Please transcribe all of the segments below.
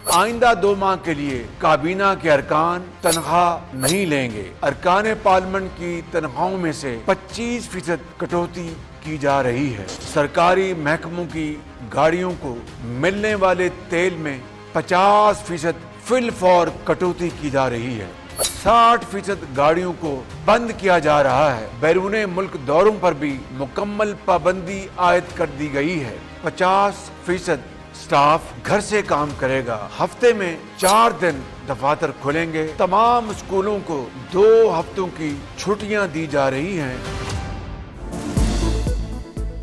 आइंदा 2 माह के लिए काबीना के अरकान तनख्वाह नहीं लेंगे। अरकान पार्लियामेंट की तनख्वाहों में से 25% कटौती की जा रही है। सरकारी महकमों की गाड़ियों को मिलने वाले तेल में 50% फिल फॉर कटौती की जा रही है। 60% गाड़ियों को बंद किया जा रहा है। बैरूने मुल्क दौरों पर भी मुकम्मल पाबंदी आयद कर दी गई है। 50% स्टाफ घर से काम करेगा। हफ्ते में 4 दिन दफातर खुलेंगे। तमाम स्कूलों को 2 हफ्तों की छुट्टियां दी जा रही हैं।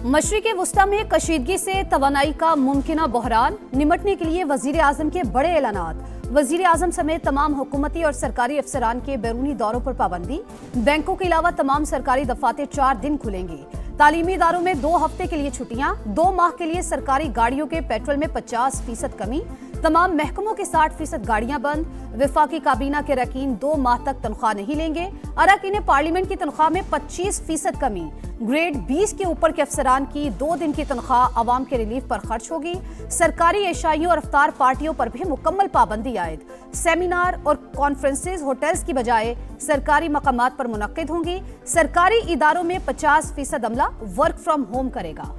मशरिक़ वुस्ता में कशीदगी से तवानाई का मुमकिना बहरान, निमटने के लिए वजीर आजम के बड़े ऐलानात। वजीर आजम समेत तमाम हुकूमती और सरकारी अफसरान के बैरूनी दौरों पर पाबंदी। बैंकों के अलावा तमाम सरकारी दफातर 4 दिन खुलेंगे। तालीमी इदारों में 2 हफ्ते के लिए छुट्टियां। 2 माह के लिए सरकारी गाड़ियों के पेट्रोल में 50% कमी। तमाम महकमों के 60% गाड़ियां बंद। विफाकी काबीना के रकीन 2 माह तक तनख्वाह नहीं लेंगे। अरकान पार्लियामेंट की तनख्वाह में 25% कमी। ग्रेड 20 के ऊपर के अफसरान की 2 दिन की तनख्वाह अवाम के रिलीफ पर खर्च होगी। सरकारी एशाइयों और अफ्तार पार्टियों पर भी मुकम्मल पाबंदी आयद। सेमिनार और कॉन्फ्रेंसेज होटल्स की बजाय सरकारी मकामात पर मुनक्किद होंगी। सरकारी इदारों में 50% अमला वर्क फ्रॉम होम करेगा।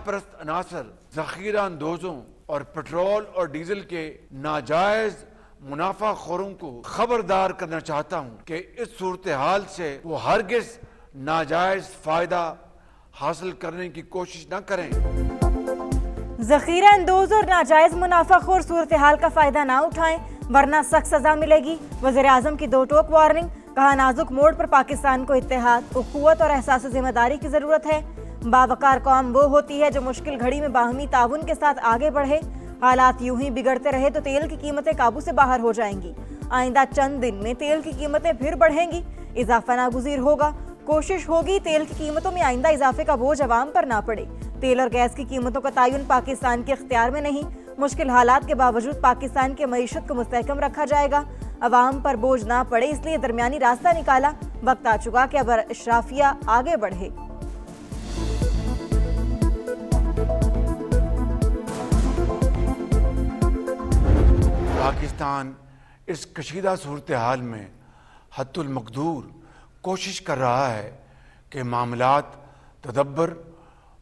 परस्त अनासर, जखीरा अंदोजों और पेट्रोल और डीजल के नाजायज मुनाफाखोरों को खबरदार करना चाहता हूं कि इस सूरत हाल से वो हरगिज नाजायज फायदा हासिल करने की कोशिश न करें। जखीरा अंदोज और नाजायज मुनाफाखोर सूरत हाल का फायदा ना उठाएं, वरना सख्त सजा मिलेगी। वज़ीर आज़म की 2 टोक वार्निंग। कहा, नाजुक मोड़ पर पाकिस्तान को इत्तेहाद, उखुवत और एहसास जिम्मेदारी की जरूरत है। बावकार कौम वो होती है जो मुश्किल घड़ी में बाहमी ताउन के साथ आगे बढ़े। हालात यूं ही बिगड़ते रहे तो तेल की कीमतें काबू से बाहर हो जाएंगी। आइंदा चंद दिन में तेल की कीमतें फिर बढ़ेंगी। इजाफा नागुज़ीर होगा। कोशिश होगी तेल की कीमतों में आइंदा इजाफे का बोझ अवाम पर ना पड़े। तेल और गैस की कीमतों का तयन पाकिस्तान के इख्तियार में नहीं। मुश्किल हालात के बावजूद पाकिस्तान की मईशत को मुस्तहकम रखा जाएगा। अवाम पर बोझ ना पड़े, इसलिए दरमियानी रास्ता निकाला। वक्त आ चुका कि अब अशराफिया आगे बढ़े। पाकिस्तान इस कशीदा सूरत हाल में हद्दुल मकदूर कोशिश कर रहा है कि मामलात तदब्बर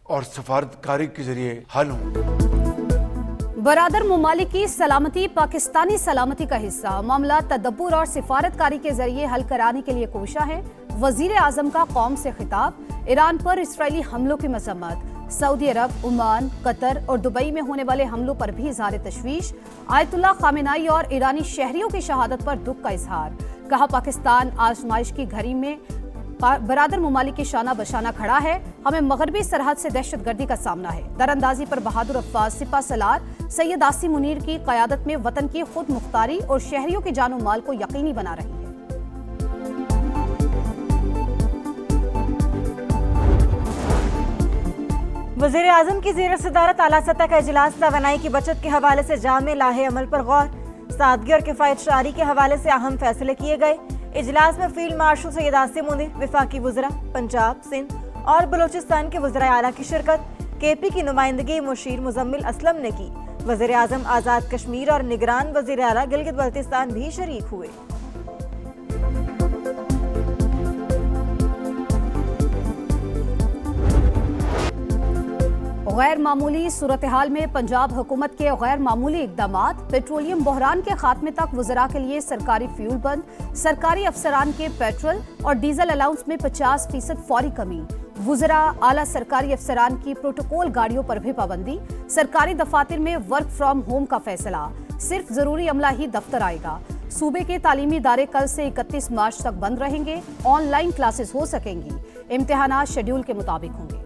और सफारतकारी के जरिए हल हों। बरादर मुमालिक की सलामती पाकिस्तानी सलामती का हिस्सा। मामला तदब्बर और सिफारतकारी के जरिए हल कराने के लिए कोशिश है। वजीर आजम का कौम से खिताब। ईरान पर इसराइली हमलों की मजम्मत। सऊदी अरब, ओमान, कतर और दुबई में होने वाले हमलों पर भी इजहार तशवीश। आयतुल्लाह खामेनाई और ईरानी शहरियों की शहादत पर दुख का इजहार। कहा, पाकिस्तान आजमाइश की घड़ी में बरादर मुमालिक की शाना बशाना खड़ा है। हमें मगरबी सरहद से दहशतगर्दी का सामना है। दरअंदाजी पर बहादुर अफ्फाज, सिपा सलार सैयद आसिम मुनीर की क़यादत में वतन की खुद मुख्तारी और शहरियों की जानो माल को यकीनी बना रही है। वज़ीर आज़म की ज़ेर सदारत आला सतह का इजलास तवानाई की बचत के हवाले से जामे लाहे अमल पर गौर। सादगी और किफ़ायत शारी के हवाले से अहम फैसले किए गए। इजलास में फील्ड मार्शल सैयद आसिम मुनीर, विफाकी वज़रा पंजाब, सिंध और बलूचिस्तान के वज़राए आला की शिरकत। केपी की नुमाइंदगी मुशीर मुजम्मिल असलम ने की। वज़ीर आज़म आज़ाद कश्मीर और निगरान वज़ीर आला गिलगित बल्तिस्तान भी शरीक हुए। गैर मामूली सूरत हाल में पंजाब हुकूमत के गैर मामूली इकदामात। पेट्रोलियम बहरान के खात्मे तक वज़रा के लिए सरकारी फ्यूल बंद। सरकारी अफसरान के पेट्रोल और डीजल अलाउंस में 50% फौरी कमी। वज़रा आला सरकारी अफसरान की प्रोटोकॉल गाड़ियों पर भी पाबंदी। सरकारी दफातर में वर्क फ्रॉम होम का फैसला। सिर्फ जरूरी अमला ही दफ्तर आएगा। सूबे के तालीमी इदारे कल से 31 मार्च तक बंद रहेंगे। ऑनलाइन क्लासेस हो सकेंगी। इम्तिहानात शेड्यूल के मुताबिक होंगे।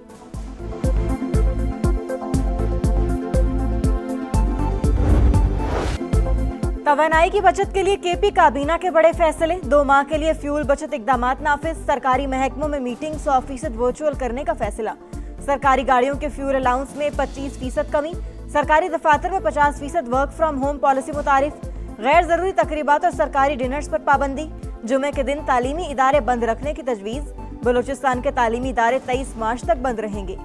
तवानाई की बचत के लिए केपी काबीना के बड़े फैसले। 2 माह के लिए फ्यूल बचत इकदामात नाफिज। सरकारी महकमों में मीटिंग 100% वर्चुअल करने का फैसला। सरकारी गाड़ियों के फ्यूल अलाउंस में 25% कमी। सरकारी दफातर में 50% वर्क फ्रॉम होम पॉलिसी मुतारिफ। गैर जरूरी तकरीबात और सरकारी डिनर्स पर पाबंदी। जुमे के दिन तालीमी इदारे बंद रखने की तजवीज़। बलूचिस्तान के तालीमी इदारे 23 मार्च तक बंद रहेंगे।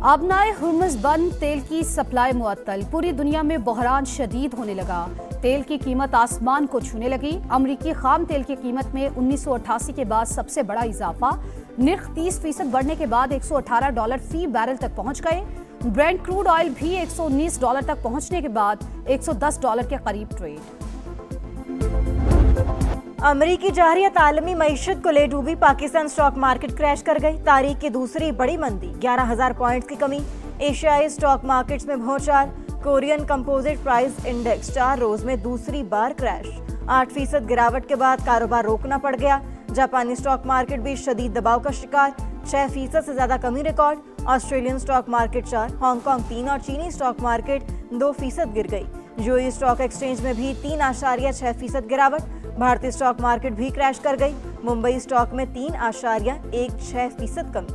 आबनाए हुर्मुज़ बंद, तेल की सप्लाई मुअत्तल। पूरी दुनिया में बहरान शदीद होने लगा। तेल की कीमत आसमान को छूने लगी। अमरीकी खाम तेल की कीमत में 1988 के बाद सबसे बड़ा इजाफा। निर्ख 30% बढ़ने के बाद $118 फी बैरल तक पहुंच गए। ब्रेंट क्रूड ऑयल भी $119 तक पहुंचने के बाद $110 के करीब ट्रेड। अमरीकी जाहरियत आलमी मईशत को ले डूबी। पाकिस्तान स्टॉक मार्केट क्रैश कर गई। तारीख की दूसरी बड़ी मंदी, 11,000 पॉइंट्स की कमी। एशियाई स्टॉक मार्केट्स में भौचाल। कोरियन कंपोजिट प्राइस इंडेक्स 4 रोज में दूसरी बार क्रैश। 8% गिरावट के बाद कारोबार रोकना पड़ गया। जापानी स्टॉक मार्केट भी शदीद दबाव का शिकार, 6% से ज्यादा कमी record. Australian stock market 4, Hong Kong 3 और चीनी स्टॉक मार्केट 2% गिर गई। यूएई स्टॉक एक्सचेंज में भी 3.6% गिरावट। भारतीय स्टॉक मार्केट भी क्रैश कर गई। मुंबई स्टॉक में 3.16% कमी।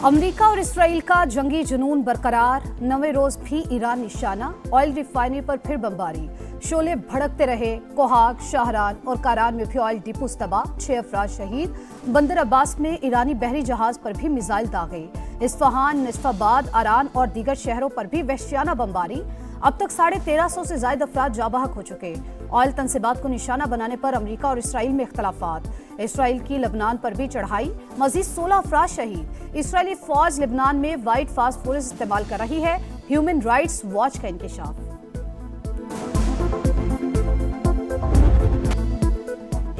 अमेरिका और इसराइल का जंगी जुनून बरकरार। 9वें रोज भी ईरान निशाना। ऑयल रिफाइनरी पर फिर बमबारी। शोले भड़कते रहे। कोहाग, शाहरान और कारान में भी ऑयल डिपोस तबाह। 6 अफराद शहीद। बंदर अब्बास में ईरानी बहरी जहाज पर भी मिसाइल दागे। इस्फहान, नजफाबाद, अरान और दीगर शहरों पर भी वहशियाना बमबारी। अब तक 1350 से ज्यादा अफराद जाबाहक हो चुके। ऑयल तनसीबात को निशाना बनाने पर अमेरिका और इसराइल में इख्तलाफात। इसराइल की लेबनान पर भी चढ़ाई, मजीद 16 अफराद शहीद। इसराइली फौज लेबनान में वाइट फास्फोरस इस्तेमाल कर रही है। ह्यूमन राइट्स वॉच का इंकशाफ।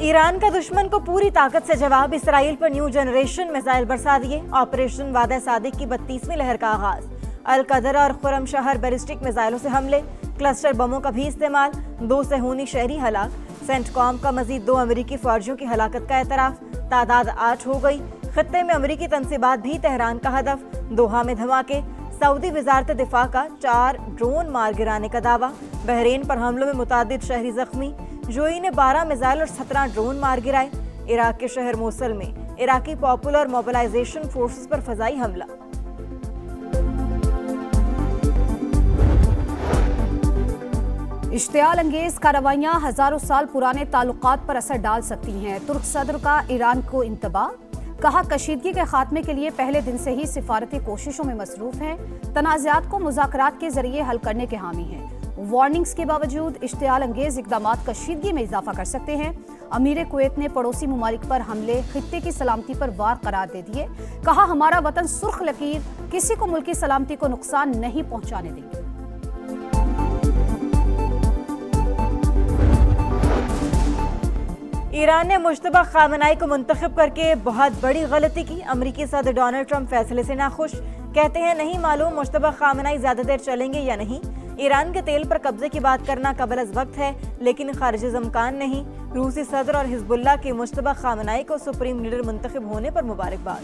ईरान का दुश्मन को पूरी ताकत से जवाब। इसराइल पर न्यू जनरेशन मिसाइल बरसा दिए। ऑपरेशन वादा सादिक की 32वीं लहर का आगाज। अल कदरा और खुरम शहर बैलिस्टिक मिसाइलों से हमले। क्लस्टर बमों का भी इस्तेमाल। 2 सेहूनी शहरी हलाक। सेंटकॉम का मजीद 2 अमेरिकी फौजियों की हलाकत का एतराफ। तादाद 8 हो गई। खत्ते में अमेरिकी तनसीबात भी तेहरान का हदफ। दोहा में धमाके। सऊदी वजारत दिफा का 4 ड्रोन मार गिराने का दावा। बहरीन पर हमलों में मुतादिद शहरी जख्मी। यूएई ने 12 मिसाइल और 17 ड्रोन मार गिराए। इराक के शहर मोसल में इराकी पॉपुलर मोबिलाइजेशन फोर्सेस पर फजाई हमला। इश्तियाल अंगेज कार्रवाइयां हजारों साल पुराने ताल्लुकात पर असर डाल सकती हैं। तुर्क सदर का ईरान को इंतबाह। कहा, कशीदगी के खात्मे के लिए पहले दिन से ही सिफारती कोशिशों में मसरूफ हैं। तनाज़ात को मुज़ाकरात के जरिए हल करने के हामी हैं। वार्निंग्स के बावजूद इश्तियाल अंगेज इक़दामात कशीदगी में इजाफा कर सकते हैं। अमीर कुवैत ने पड़ोसी ममालिक पर हमले खित्ते की सलामती पर वार करार दे दिए। कहा, हमारा वतन सुर्ख लकीर, किसी को मुल्की सलामती को नुकसान नहीं पहुंचाने देंगे। ईरान ने मुश्तबा खामनाई को मुंतखब करके बहुत बड़ी गलती की। अमरीकी सदर डोनाल्ड ट्रंप फैसले से नाखुश। कहते हैं नहीं मालूम मुश्तबा खामनाई ज्यादा देर चलेंगे या नहीं। ईरान के तेल पर कब्जे की बात करना कबल अज़ वक्त है, लेकिन खारिजी ज़मकान नहीं। रूसी सदर और हिजबुल्लाह के मुश्तबा खामनाई को सुप्रीम लीडर मुंतखब होने पर मुबारकबाद।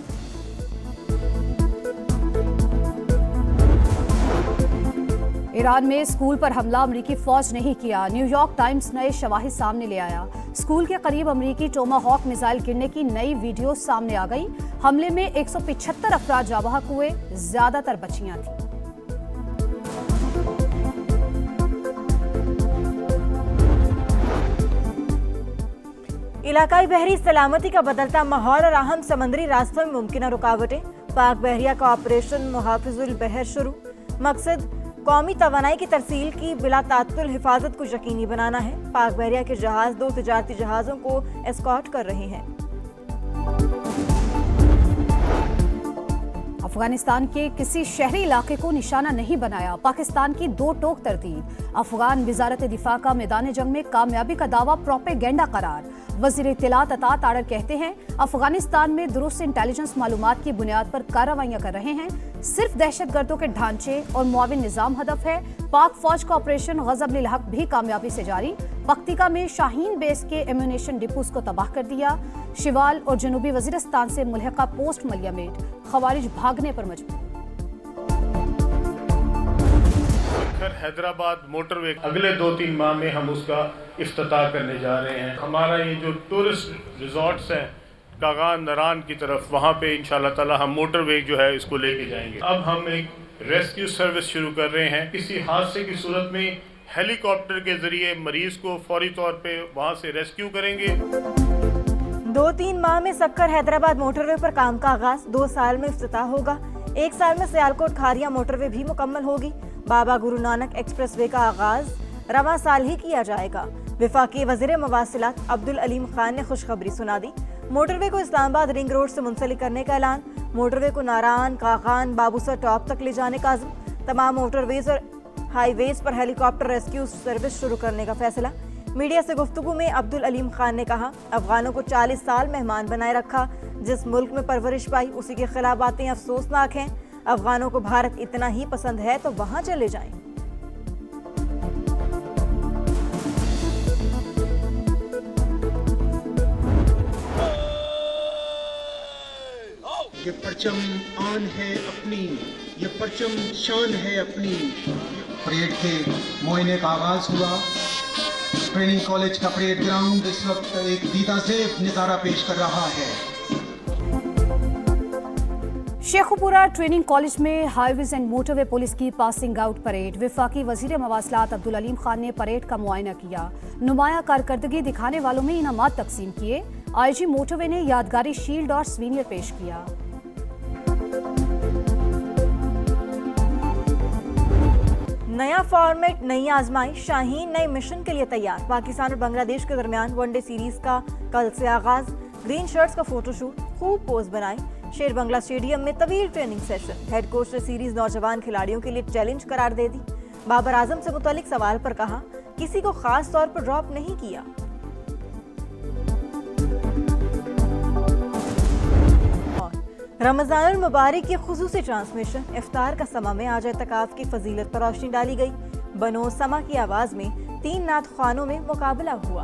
ईरान में स्कूल पर हमला अमरीकी फौज ने ही किया। न्यूयॉर्क टाइम्स नए शवाहिद सामने ले आया। स्कूल के करीब अमरीकी टोमाहॉक मिसाइल गिरने की नई वीडियो सामने आ गई। हमले में 175 अफराद जाबाहक हुए, ज्यादातर बच्चियां थीं। इलाकाई बहरी सलामती का बदलता माहौल और अहम समंदरी रास्तों में मुमकिन रुकावटें। पाक बहरिया का ऑपरेशन मुहाफिजुल बहर शुरू। मकसद कौमी तवानाई की तरसील की बिला तात्तुल हिफाजत को यकीनी बनाना है। पाक बहरिया के जहाज 2 तिजारती जहाज़ों को एस्कॉर्ट कर रहे हैं। अफगानिस्तान के किसी शहरी इलाके को निशाना नहीं बनाया। पाकिस्तान की 2 टोक तरतीब। अफगान वजारत दिफा का मैदान जंग में कामयाबी का दावा प्रोपेगेंडा करार। वज़ीर इत्तलात अता तारर कहते हैं, अफगानिस्तान में दुरुस्त इंटेलिजेंस मालूमात की बुनियाद पर कार्रवाइयां कर रहे हैं। सिर्फ दहशतगर्दों के ढांचे और मुआविन निजाम हदफ है। पाक फौज का ऑपरेशन गज़ब लिल हक भी कामयाबी से जारी। पख्तिका में शाहीन बेस के एम्यूनेशन डिपोस को तबाह कर दिया। शिवाल और जनूबी वजीरिस्तान से मुल्हिका पोस्ट मलियामेट। खवारिज भागने पर मजबूर। हैदराबाद मोटरवे अगले 2-3 माह में हम उसका इफ्तिताह करने जा रहे हैं। हमारा ये जो टूरिस्ट रिजॉर्ट्स हैं कागान नरान की तरफ, वहाँ पे इंशाल्लाह ताला हम मोटरवे जो है इसको लेके जाएंगे। अब हम एक रेस्क्यू सर्विस शुरू कर रहे हैं। किसी हादसे की सूरत में हेलीकॉप्टर के जरिए मरीज को फौरी तौर पे वहाँ से रेस्क्यू करेंगे। 2-3 माह में सक्कर हैदराबाद मोटरवे पर काम का आगाज, 2 साल में इफ्तिताह होगा। 1 साल में सियालकोट खारिया मोटरवे भी मुकम्मल होगी। बाबा गुरु नानक एक्सप्रेसवे का आगाज रवां साल ही किया जाएगा। वफाकी वज़ीर मवासिलात अब्दुल अलीम खान ने खुशखबरी सुना दी। मोटरवे को इस्लामाबाद रिंग रोड से मुंसलिक करने का ऐलान। मोटरवे को नारान, कागान, बाबूसर टॉप तक ले जाने का आज़म। तमाम मोटरवेज और हाईवेज पर हेलीकॉप्टर रेस्क्यू सर्विस शुरू करने का फैसला। मीडिया से गुफ्तगू में अब्दुल अलीम खान ने कहा, अफगानों को 40 साल मेहमान बनाए रखा। जिस मुल्क में परवरिश पाई उसी के खिलाफ बातें अफसोसनाक हैं। अफगानों को भारत इतना ही पसंद है तो वहां चले जाएं। ये परचम आन है अपनी, ये परचम शान है अपनी। परेड के मुआयने का आगाज हुआ। ट्रेनिंग कॉलेज का परेड ग्राउंड इस वक्त एक दीदाज़ेब नज़ारा पेश कर रहा है। शेखुपुरा ट्रेनिंग कॉलेज में हाईवेज एंड मोटरवे पुलिस की पासिंग आउट परेड। वफाकी वजीर मवासिलात अब्दुल अलीम खान ने परेड का मुआयना किया। नुमाया कारकर्दगी दिखाने वालों में इनामात तकसीम किए। आईजी मोटरवे ने यादगारी शील्ड और स्वीनियर पेश किया। नया फॉर्मेट, नई आजमाइश, शाहीन नए मिशन के लिए तैयार। पाकिस्तान और बांग्लादेश के दरमियान वनडे सीरीज का कल से आगाज। ग्रीन शर्ट्स का फोटोशूट, खूब पोज बनाए। शेर बंगला स्टेडियम में तवील ट्रेनिंग सेशन। हेड कोच ने सीरीज नौजवान खिलाड़ियों के लिए चैलेंज करार दे दी। बाबर आजम से मुतालिक सवाल पर कहा, किसी को खास तौर पर ड्रॉप नहीं किया। रमज़ानुल मुबारक की खुसूसी ट्रांसमिशन। इफ्तार का समा में आज एतकाफ की फजीलत पर रोशनी डाली गई। बनो समा की आवाज़ में 3 नात ख़्वानों में मुकाबला हुआ।